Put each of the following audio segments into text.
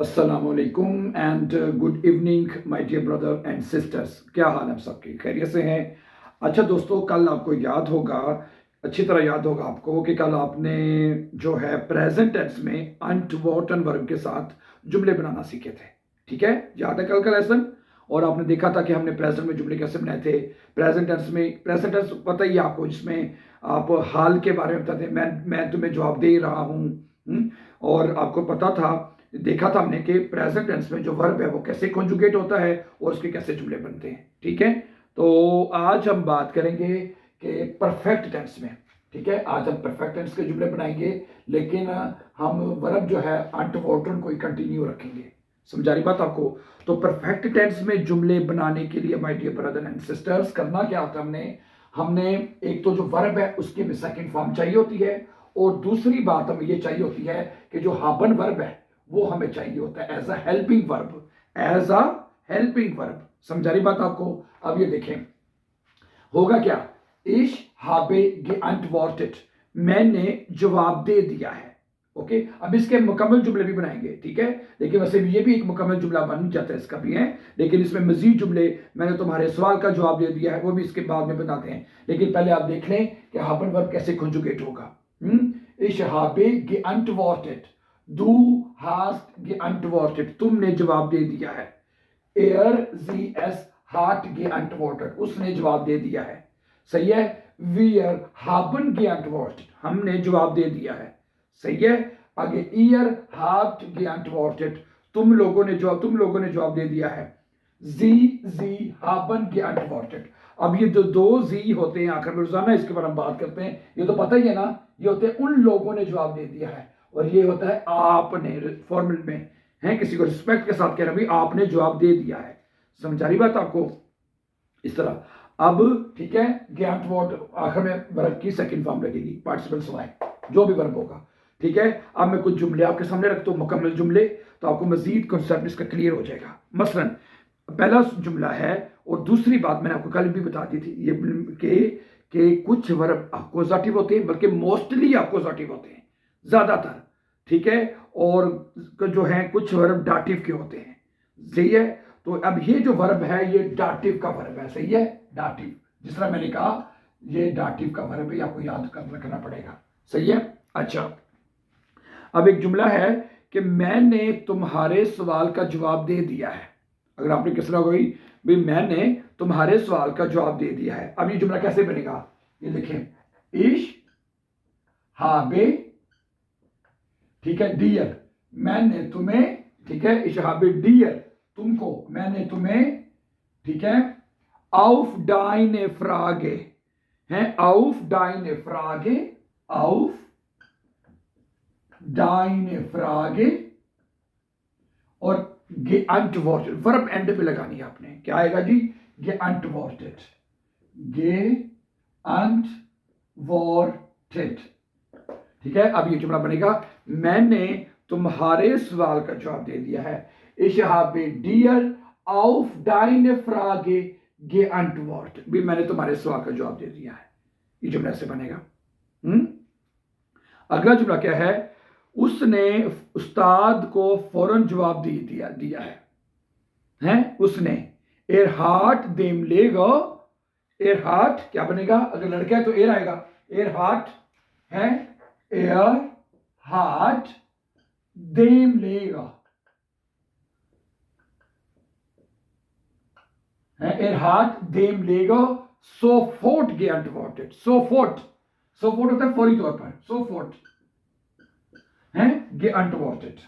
अस्सलामुअलैकुम and good evening my dear brother and sisters. क्या हाल है आप सबके? खैरियत से हैं? अच्छा दोस्तों, कल आपको याद होगा, अच्छी तरह याद होगा आपको कि कल आपने जो है प्रेजेंट टेंस में अनटवर्टन वर्ब के साथ जुमले बनाना सीखे थे। ठीक है, याद है कल का लेसन? और आपने देखा था कि हमने प्रेजेंट में जुमले कैसे बनाए थे। प्रेजेंट टेंस पता ही है आपको, जिसमें आप हाल के बारे में बताते हैं। मैं तुम्हें जवाब दे रहा हूँ। और आपको पता था, देखा था हमने कि प्रेजेंट टेंस में जो वर्ब है वो कैसे कॉन्जुगेट होता है और उसके कैसे जुमले बनते हैं। ठीक है, तो आज हम बात करेंगे कि परफेक्ट टेंस में। ठीक है, आज हम परफेक्ट टेंस के जुमले बनाएंगे, लेकिन हम वर्ब जो है अनटवर्टन को ही कंटिन्यू रखेंगे। समझा रही बात आपको? तो परफेक्ट टेंस में जुमले बनाने के लिए my dear brother and sisters, करना क्या होता है, हमने एक तो जो वर्ब है उसकी में सेकंड फॉर्म चाहिए होती है, और दूसरी बात हमें ये चाहिए होती है कि जो हाबन वर्ब है वो हमें चाहिए होता है as a helping verb. As a helping verb. समझा रही बात आपको? अब ये देखें, होगा क्या? इश हाबे geantwortet, मैंने जवाब दे दिया है। ओके, अब इसके मुकम्मल जुमले भी बनाएंगे। ठीक है, लेकिन वैसे भी ये भी एक मुकम्मल जुमला बन जाता है, इसका भी है, लेकिन इसमें मजीद जुमले, मैंने तुम्हारे सवाल का जवाब दे दिया है, वो भी इसके बाद में बताते हैं। लेकिन पहले आप देख लें कि हाबन वर्ब कैसे कॉन्जुगेट होगा। इश हाबे geantwortet, du hast geantwortet, तुमने जवाब दे दिया है। Air G S heart geantwortet, उसने जवाब दे दिया है। सही है। वीयर haben geantwortet, हमने जवाब दे दिया है। सही है। आगे ईयर habt geantwortet, तुम लोगों ने जवाब दे दिया है। जी haben geantwortet। अब ये जो दो जी होते हैं आखिर में, रोजाना इसके बारे में बात करते हैं, ये तो पता ही है ना, ये होते हैं उन लोगों ने जवाब दे दिया है, और ये होता है आपने, फॉर्मल में है, किसी को रिस्पेक्ट के साथ कह रहा, भाई आपने जवाब दे दिया है। समझा रही बात आपको? इस तरह। अब ठीक है, ज्ञात वर्ड आखिर में वर्ब की सेकंड फॉर्म लगेगी, पार्टिसिपल सवाए, जो भी वर्ब होगा। ठीक है, अब मैं कुछ जुमले आपके सामने रखता हूं, मुकम्मल जुमले, तो आपको मजीद कॉन्सेप्ट इसका क्लियर हो जाएगा। मसलन पहला जुमला है, और दूसरी बात मैंने आपको कल भी बता दी थी ये कि कुछ वर्ब अक्वजाटिव होते हैं, बल्कि मोस्टली अक्वजाटिव होते हैं, ज्यादातर। ठीक है, और जो है कुछ वर्ब डाटिव के होते हैं। सही है। तो अब ये जो वर्ब है ये डाटिव का वर्ब है। सही है, डाटिव, जिस तरह मैंने कहा ये डाटिव का वर्ब है, आपको याद कर रखना पड़ेगा। सही है। अच्छा, अब एक जुमला है कि मैंने तुम्हारे सवाल का जवाब दे दिया है। अगर आपने किस तरह कोई, भाई मैंने तुम्हारे सवाल का जवाब दे दिया है, अब ये जुमला कैसे बनेगा? ये देखें, इश हाबे, ठीक है, डियर, मैंने तुम्हें, ठीक है, इश हाबे डियर, तुमको, मैंने तुम्हें, ठीक है, auf deine Frage, है, auf deine Frage, auf deine Frage, और geantwortet, वर्ब एंड पे लगानी है आपने। क्या आएगा जी? geantwortet, geantwortet। ठीक है, अब ये जुमला बनेगा, मैंने तुम्हारे सवाल का जवाब दे दिया है। Ich habe dir auf deine Frage geantwortet, भी मैंने तुम्हारे सवाल का जवाब दे दिया है। ये जुमला ऐसे बनेगा। अगला जुमला क्या है? उसने उस्ताद को फौरन जवाब दिया है, उसने। एर हार्ट देम लेगा, एर हार्ट क्या बनेगा? अगर लड़का है तो एर आएगा, एर हार्ट है, एर हार्ट देम लेगा, एर हार्ट देम लेगा सोफोर्ट geantwortet, सोफोर्ट, सोफोर्ट होता है फौरी तौर पर, सोफोर्ट है geantwortet।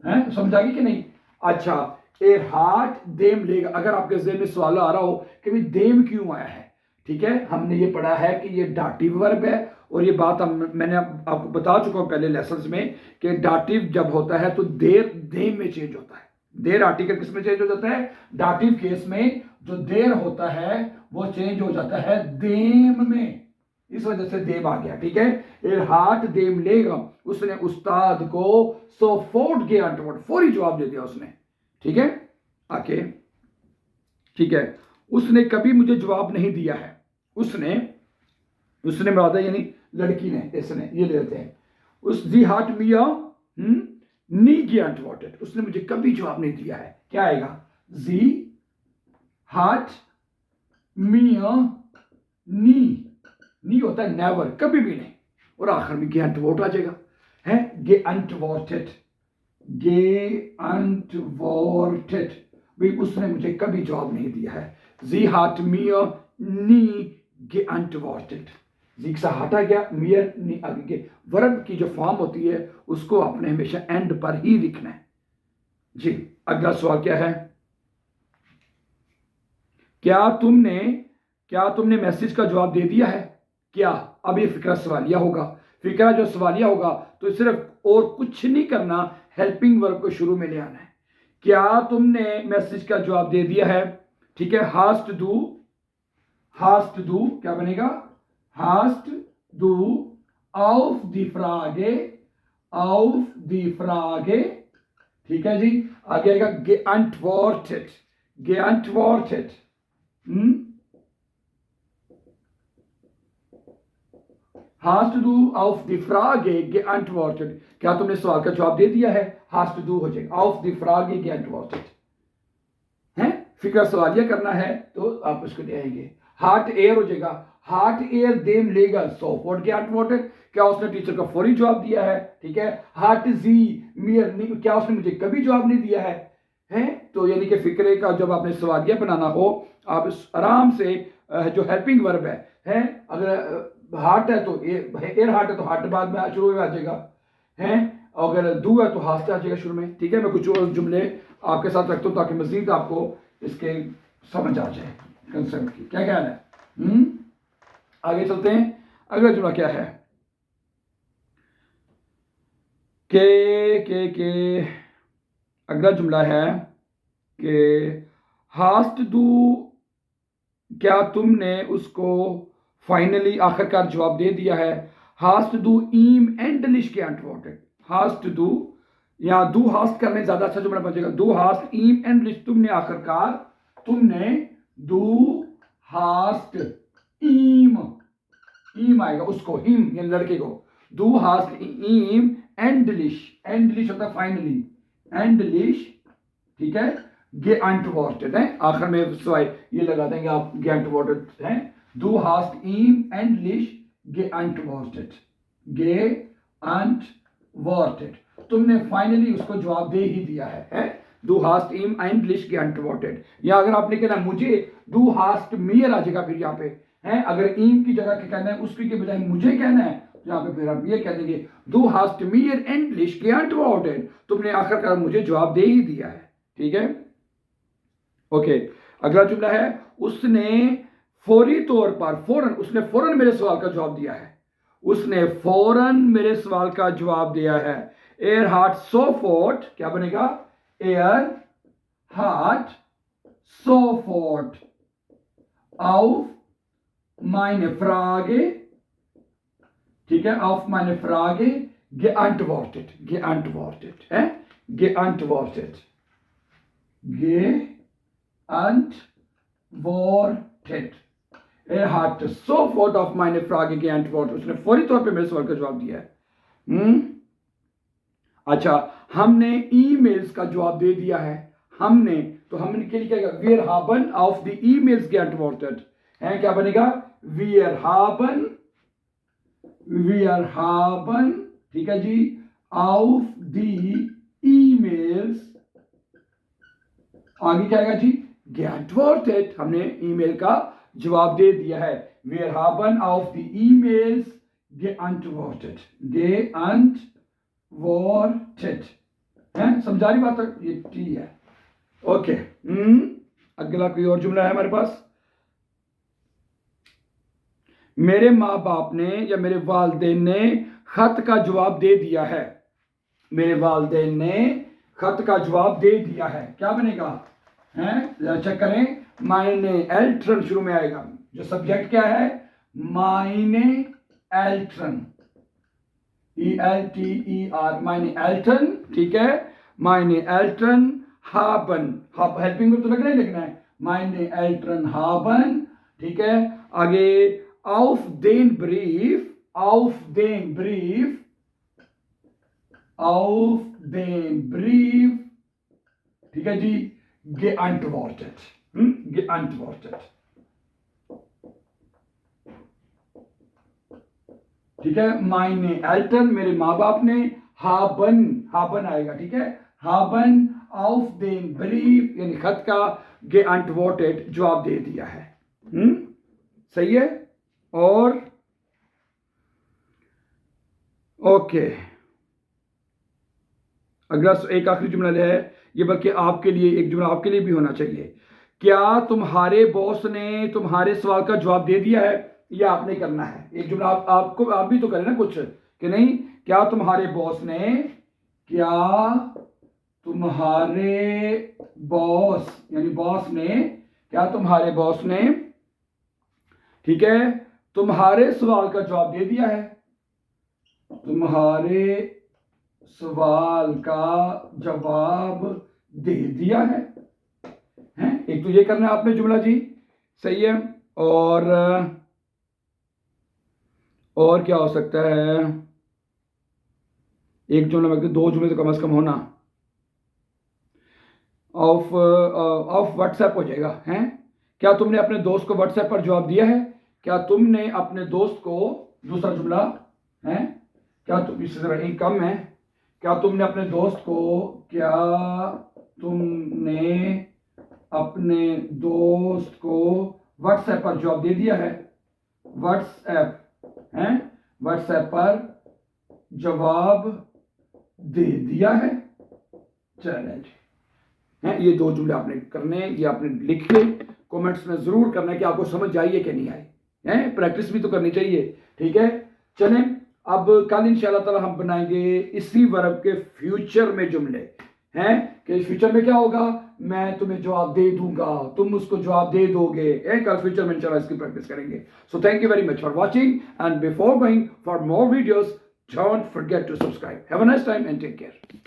है, समझागी कि नहीं? अच्छा, एर हार्ट देम लेगा, अगर आपके ज़हन में सवाल आ रहा हो कि भाई देम क्यों आया है, ठीक है, हमने ये पढ़ा है कि ये डाटिव वर्ब है, और ये बात मैंने आपको बता चुका हूं पहले लेसन्स में कि डाटिव जब होता है तो देर देम में चेंज होता है। देर आर्टिकल किस में चेंज हो जाता है? डाटिव केस में जो देर होता है वो चेंज हो जाता है देम में, इस वजह से देम आ गया। ठीक है, एर हार्ट देम लेगा, उसने उस्ताद को सोफोर्ट geantwortet, फौरी जवाब दे दिया उसने। ठीक है, आके, ठीक है, उसने कभी मुझे जवाब नहीं दिया है। उसने मुराद है यानी लड़की ने, इसने, ये लेते हैं। उस जी हाट मिया नी geantwortet, उसने मुझे कभी जवाब नहीं दिया है। क्या आएगा? जी हाट मिया नी होता है नेवर, कभी भी नहीं, और आखिर में geantwortet आ जाएगा, है geantwortet भाई उसने मुझे कभी जवाब नहीं दिया है। जी हाट मिया नी geantwortet, जी से हटा गया, मियर नी आगे, वर्ब की जो फॉर्म होती है उसको आपने हमेशा एंड पर ही लिखना है जी। अगला सवाल क्या है? क्या तुमने मैसेज का जवाब दे दिया है? क्या? अब ये फिक्रा सवालिया होगा। फिक्रा जो सवालिया होगा तो सिर्फ और कुछ नहीं करना, हेल्पिंग वर्ब को शुरू में ले आना है। क्या तुमने मैसेज का जवाब दे दिया है? ठीक है, हास्ट दू क्या बनेगा? हास्ट दू auf die Frage, ठीक है जी। आगे आएगा geantwortet hast du auf die Frage geantwortet, क्या तुमने सवाल का जवाब दे दिया है? hast du हो जाएगा, auf die Frage geantwortet है। फिक्र सवालिया करना है तो आप उसको ले आएंगे। हार्ट एयर हो जाएगा, हार्ट एयर देम लेगा sofort geantwortet, क्या उसने टीचर का फौरी जवाब दिया है? ठीक है। हार्ट जी मियर, क्या उसने मुझे कभी जवाब नहीं दिया है? तो यानी कि फिक्रे का जब आपने सवालिया बनाना हो, आप आराम से जो हेल्पिंग वर्ब है अगर हार्ट है तो एयर हार्ट है तो हार्ट बाद में शुरू में आ जाएगा, अगर दू है तो हाथ आ जाएगा शुरू में। ठीक है, मैं कुछ और जुमले आपके साथ रखता हूँ ताकि मजीद आपको इसके समझ आ जाए कंसेप्ट की। क्या ख्याल है? आगे चलते हैं। अगला जुमला क्या है? के अगला जुमला है कि हास्ट दू, क्या तुमने उसको फाइनली आखिरकार जवाब दे दिया है? हास्ट दू ईम एंडलिश geantwortet, हास्ट दू या दू हास्ट करने ज्यादा अच्छा जुमला बन जाएगा। दू हास्ट ईम एंडलिश, तुमने आखिरकार, तुमने दू हास्ट ईम आएगा उसको, हिम यानी लड़के को। दू हास्ट ईम एंडलिश होता है फाइनली, एंडलिश, ठीक है, geantwortet है आखिर में सवाई ये लगा देंगे आप, geantwortet है। Du hast ihm endlich geantwortet, तुमने फाइनली उसको जवाब दे ही दिया है? Du hast ihm endlich geantwortet, या अगर आपने कहना मुझे, du hast mir आ जाएगा फिर यहाँ पे, अगर ईम की जगह क्या कहना है, उसकी के बजाय मुझे कहना है तो यहाँ पे फिर आप ये कह देंगे du hast mir endlich geantwortet, तुमने आखिरकार मुझे जवाब दे ही दिया है। ठीक है, ओके। अगला जुमला है, उसने फौरी तौर पर, उसने फौरन मेरे सवाल का जवाब दिया है। उसने फौरन मेरे सवाल का जवाब दिया है। एयर हार्ट सोफोर्ट, क्या बनेगा? एयर हार्ट सोफोर्ट auf meine Frage, ठीक है, auf meine Frage geantwortet है, geantwortet Er hat sofort auf meine Frage geantwortet, उसने फौरी तौर पे मेरे सवाल का जवाब दिया है। अच्छा, हमने ईमेल्स का जवाब दे दिया है। हमने के लिए क्या, wir haben auf die E-Mails geantwortet है, क्या बनेगा? wir haben, ठीक है जी, auf die E-Mails, आगे क्या आएगा जी? geantwortet, हमने ईमेल का जवाब दे दिया है। wir haben auf die E-Mails geantwortet है, समझा रही बात? ये टी है, ओके। अगला कोई और जुमला है हमारे पास? मेरे माँ बाप ने या मेरे वालिदैन ने खत का जवाब दे दिया है। मेरे वालिदैन ने खत का जवाब दे दिया है, क्या बनेगा? चेक करें, मायने एल्ट्रन शुरू में आएगा। जो सब्जेक्ट क्या है? मायने एल्ट्रन, ELTER, मायने एल्टन, ठीक है, मायने एल्टन हाबन, हेल्पिंग में तो लगना ही लिखना है, मायने एल्टन हाबन, ठीक है। आगे auf den Brief, auf den Brief, auf den Brief, ठीक है जी, geantwortet, geantwortet, ठीक है। meine Eltern, मेरे माँ बाप ने, haben आएगा, ठीक है, haben auf den Brief यानी खत का geantwortet जवाब दे दिया है। सही है। और ओके, अगला एक आखिरी जुमला है ये, बल्कि आपके लिए एक जुमला आपके लिए भी होना चाहिए। क्या तुम्हारे बॉस ने तुम्हारे सवाल का जवाब दे दिया है? ये आपने करना है। एक जुमला आप भी तो करें ना कुछ, कि नहीं? क्या तुम्हारे बॉस ने, क्या तुम्हारे बॉस यानी बॉस ने, क्या तुम्हारे बॉस ने, ठीक है, तुम्हारे सवाल का जवाब दे दिया है? तुम्हारे सवाल का जवाब दे दिया है, हैं? एक तो ये करना है आपने जुमला जी, सही है। और क्या हो सकता है? एक जुमला में दो जुमले तो कम से कम होना। ऑफ व्हाट्सएप हो जाएगा, हैं? क्या तुमने अपने दोस्त को व्हाट्सएप पर जवाब दिया है? क्या तुमने अपने दोस्त को, दूसरा जुमला है, क्या तुम, इसी तरह एक कम है, क्या तुमने अपने दोस्त को, क्या तुमने अपने दोस्त को व्हाट्सएप पर जवाब दे दिया है? व्हाट्सएप है, व्हाट्सएप पर जवाब दे दिया है। चलें जी, हैं? ये दो जुमले आपने करने हैं, ये आपने लिख के कमेंट्स में जरूर करना है कि आपको समझ आई है कि नहीं आई है। प्रैक्टिस भी तो करनी चाहिए, ठीक है। चलें, अब कल इंशाल्लाह ताला हम बनाएंगे इसी वर्ब के फ्यूचर में जुमले, हैं? कि फ्यूचर में क्या होगा? मैं तुम्हें जवाब दे दूंगा, तुम उसको जवाब दे दोगे। कल फ्यूचर में इंशाल्लाह इसकी प्रैक्टिस करेंगे। So thank you very much for watching, and before going for more videos, don't forget to subscribe. Have a nice time and take care.